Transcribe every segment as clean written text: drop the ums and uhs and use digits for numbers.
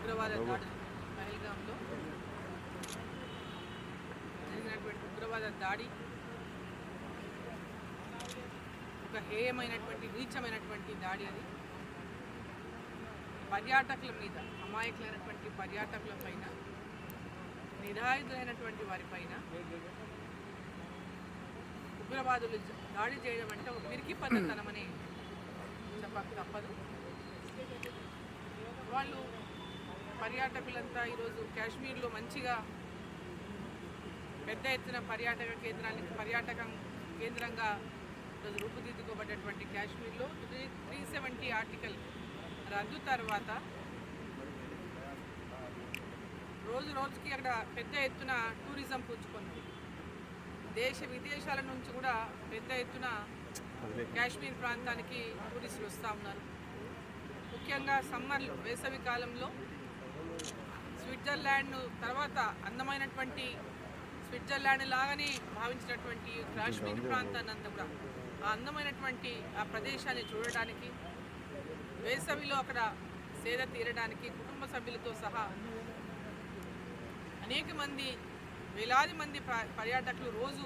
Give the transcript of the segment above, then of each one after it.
ఉగ్రవాద దాడి పహల్గాంలో జరిగినటువంటి ఉగ్రవాద దాడి ఒక హేయమైనటువంటి నీచమైనటువంటి దాడి. అది పర్యాటకుల మీద, అమాయకులైనటువంటి పర్యాటకుల పైన, నిరాయుధులైనటువంటి వారిపైన ఉగ్రవాదులు దాడి చేయడం అంటే ఒక పిరికి పద్ధతనమని చెప్పక తప్పదు. వాళ్ళు పర్యాటకులంతా ఈరోజు కాశ్మీర్లో మంచిగా పెద్ద ఎత్తున పర్యాటక కేంద్రంగా ఈరోజు రూపుదిద్దుకోబడ్డటువంటి కాశ్మీర్లో 370 ఆర్టికల్ రద్దు తర్వాత రోజుకి అక్కడ పెద్ద ఎత్తున టూరిజం పుంజుకుంది. దేశ విదేశాల నుంచి కూడా పెద్ద ఎత్తున కాశ్మీర్ ప్రాంతానికి టూరిస్టులు వస్తూ ఉన్నారు. ముఖ్యంగా సమ్మర్లో, వేసవి కాలంలో స్విట్జర్లాండ్ తర్వాత అందమైనటువంటి స్విట్జర్లాండ్ లాగానే భావించినటువంటి కాశ్మీర్ ప్రాంతాన్ని అంతా కూడా ఆ అందమైనటువంటి ఆ ప్రదేశాన్ని చూడడానికి, వేసవిలో అక్కడ సేద తీరడానికి కుటుంబ సభ్యులతో సహా అనేక మంది, వేలాది మంది పర్యాటకులు రోజు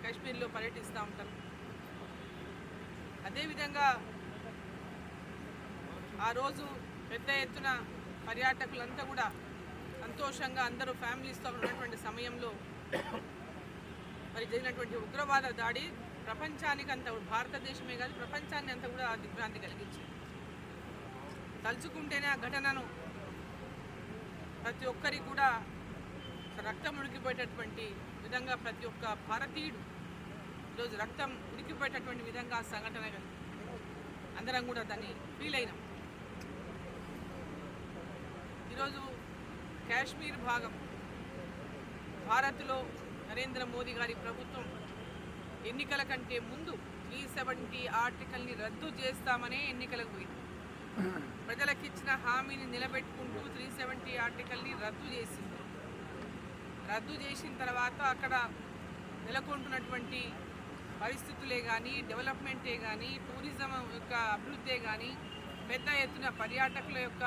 కాశ్మీర్లో పర్యటిస్తూ ఉంటారు. అదేవిధంగా ఆ రోజు పెద్ద ఎత్తున పర్యాటకులంతా కూడా సంతోషంగా అందరూ ఫ్యామిలీస్తో ఉన్నటువంటి సమయంలో మరి జరిగినటువంటి ఉగ్రవాద దాడి ప్రపంచానికి అంతా, భారతదేశమే కాదు ప్రపంచాన్ని అంతా కూడా దిగ్భ్రాంతి కలిగించింది. తలుచుకుంటేనే ఆ ఘటనను ప్రతి ఒక్కరికి కూడా రక్తం ఉడికిపోయేటటువంటి విధంగా, ప్రతి ఒక్క భారతీయుడు ఈరోజు రక్తం ఉడికిపోయేటటువంటి విధంగా ఆ సంఘటన అందరం కూడా దాన్ని ఫీల్ అయినాం. ఈరోజు కాశ్మీర్ భాగం భారత్లో నరేంద్ర మోదీ గారి ప్రభుత్వం ఎన్నికల కంటే ముందు 370 ఆర్టికల్ని రద్దు చేస్తామనే ఎన్నికలకు పోయింది. ప్రజలకు ఇచ్చిన హామీని నిలబెట్టుకుంటూ 370 ఆర్టికల్ని రద్దు చేసిన తర్వాత అక్కడ నెలకొంటున్నటువంటి పరిస్థితులే కానీ, డెవలప్మెంటే కానీ, టూరిజం యొక్క అభివృద్ధే కానీ, పెద్ద ఎత్తున పర్యాటకుల యొక్క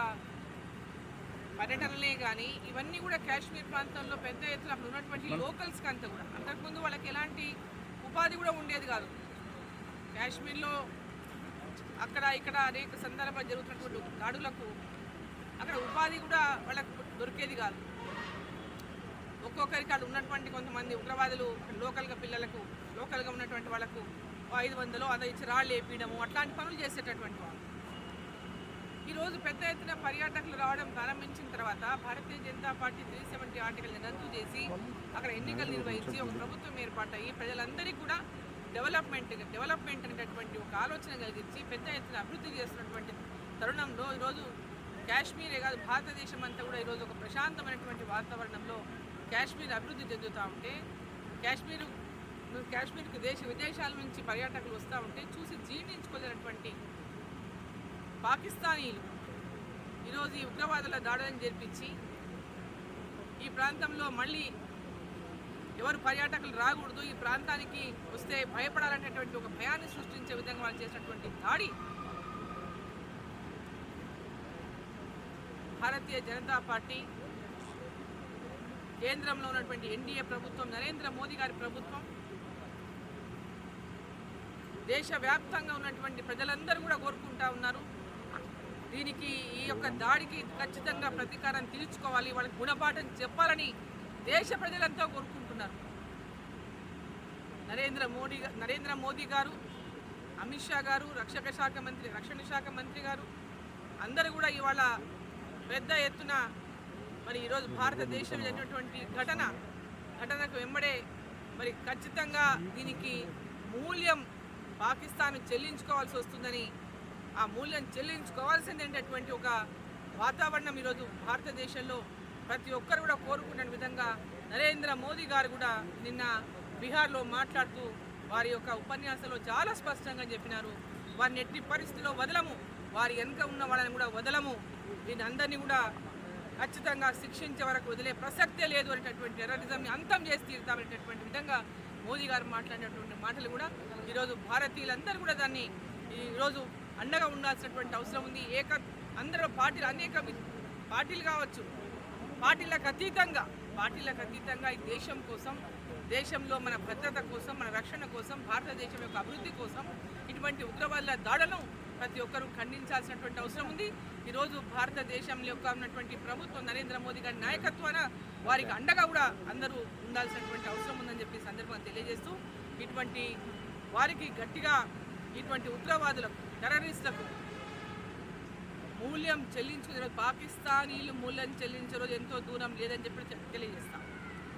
పర్యటనలే కానీ, ఇవన్నీ కూడా కాశ్మీర్ ప్రాంతంలో పెద్ద ఎత్తున అక్కడ ఉన్నటువంటి లోకల్స్కి అంతా కూడా, అంతకుముందు వాళ్ళకి ఎలాంటి ఉపాధి కూడా ఉండేది కాదు. కాశ్మీర్లో అక్కడ ఇక్కడ అనేక సందర్భాలు జరుగుతున్నటువంటి దాడులకు అక్కడ ఉపాధి కూడా వాళ్ళకు దొరికేది కాదు. ఒక్కొక్కరికి అక్కడ ఉన్నటువంటి కొంతమంది ఉగ్రవాదులు లోకల్గా ఉన్నటువంటి వాళ్ళకు 500 అదే ఇచ్చి రాళ్ళు వేపించడము, అట్లాంటి పనులు చేసేటటువంటి వాళ్ళు. ఈరోజు పెద్ద ఎత్తున పర్యాటకులు రావడం ప్రారంభించిన తర్వాత భారతీయ జనతా పార్టీ 370 ఆర్టికల్ని రద్దు చేసి అక్కడ ఎన్నికలు నిర్వహించి ఒక ప్రభుత్వం ఏర్పాటయ్యి ప్రజలందరికీ కూడా డెవలప్మెంట్ అనేటటువంటి ఒక ఆలోచన కలిగించి పెద్ద ఎత్తున అభివృద్ధి చేస్తున్నటువంటి తరుణంలో ఈరోజు కాశ్మీరే కాదు భారతదేశం అంతా కూడా ఈరోజు ఒక ప్రశాంతమైనటువంటి వాతావరణంలో కాశ్మీర్ అభివృద్ధి చెందుతూ ఉంటే, కాశ్మీర్కి దేశ విదేశాల నుంచి పర్యాటకులు వస్తూ ఉంటే చూసి జీర్ణించుకోలేనటువంటి పాకిస్తానీలు ఈరోజు ఈ ఉగ్రవాదుల దాడులను జరిపించి ఈ ప్రాంతంలో మళ్ళీ ఎవరు పర్యాటకులు రాకూడదు, ఈ ప్రాంతానికి వస్తే భయపడాలనేటువంటి ఒక భయాన్ని సృష్టించే విధంగా వాళ్ళు చేసినటువంటి దాడి భారతీయ జనతా పార్టీ, కేంద్రంలో ఉన్నటువంటి ఎన్డీఏ ప్రభుత్వం, నరేంద్ర మోదీ గారి ప్రభుత్వం, దేశవ్యాప్తంగా ఉన్నటువంటి ప్రజలందరూ కూడా కోరుకుంటా ఉన్నారు. దీనికి, ఈ యొక్క దాడికి ఖచ్చితంగా ప్రతీకారం తీర్చుకోవాలి, వాళ్ళకి గుణపాఠం చెప్పాలని దేశ ప్రజలంతా కోరుకుంటున్నారు. నరేంద్ర మోదీ గారు, అమిత్ షా గారు, రక్షణ శాఖ మంత్రి గారు అందరూ కూడా ఇవాళ పెద్ద ఎత్తున మరి ఈరోజు భారతదేశం జరిగినటువంటి ఘటనకు వెంబడే మరి ఖచ్చితంగా దీనికి మూల్యం పాకిస్తాన్ చెల్లించుకోవాల్సి వస్తుందని, ఆ మూల్యం చెల్లించుకోవాల్సిందేటటువంటి ఒక వాతావరణం ఈరోజు భారతదేశంలో ప్రతి ఒక్కరు కూడా కోరుకునే విధంగా నరేంద్ర మోదీ గారు కూడా నిన్న బీహార్లో మాట్లాడుతూ వారి యొక్క ఉపన్యాసంలో చాలా స్పష్టంగా చెప్పినారు. వారిని ఎట్టి పరిస్థితిలో వదలము, వారి వెనుక ఉన్న వాళ్ళని కూడా వదలము, దీని అందరినీ కూడా ఖచ్చితంగా శిక్షించే వరకు వదిలే ప్రసక్తే లేదు అనేటటువంటి టెర్రరిజంని అంతం చేసి తీరుతామనేటటువంటి విధంగా మోదీ గారు మాట్లాడినటువంటి మాటలు కూడా ఈరోజు భారతీయులందరూ కూడా దాన్ని ఈరోజు అండగా ఉండాల్సినటువంటి అవసరం ఉంది. అందరూ పార్టీలు అనేక పార్టీలు కావచ్చు, పార్టీలకు అతీతంగా ఈ దేశం కోసం, దేశంలో మన భద్రత కోసం, మన రక్షణ కోసం, భారతదేశం యొక్క అభివృద్ధి కోసం ఇటువంటి ఉగ్రవాదుల దాడులను ప్రతి ఒక్కరూ ఖండించాల్సినటువంటి అవసరం ఉంది. ఈరోజు భారతదేశంలో యొక్క ఉన్నటువంటి ప్రభుత్వం నరేంద్ర మోదీ గారి నాయకత్వాన వారికి అండగా కూడా అందరూ ఉండాల్సినటువంటి అవసరం ఉందని చెప్పి సందర్భంగా తెలియజేస్తూ ఇటువంటి వారికి గట్టిగా ఇటువంటి ఉగ్రవాదులకు, టెర్రరిస్టులకు మూల్యం చెల్లించుకునే రోజు, పాకిస్తానీలు మూల్యం చెల్లించే రోజు ఎంతో దూరం లేదని చెప్పి తెలియజేస్తాం.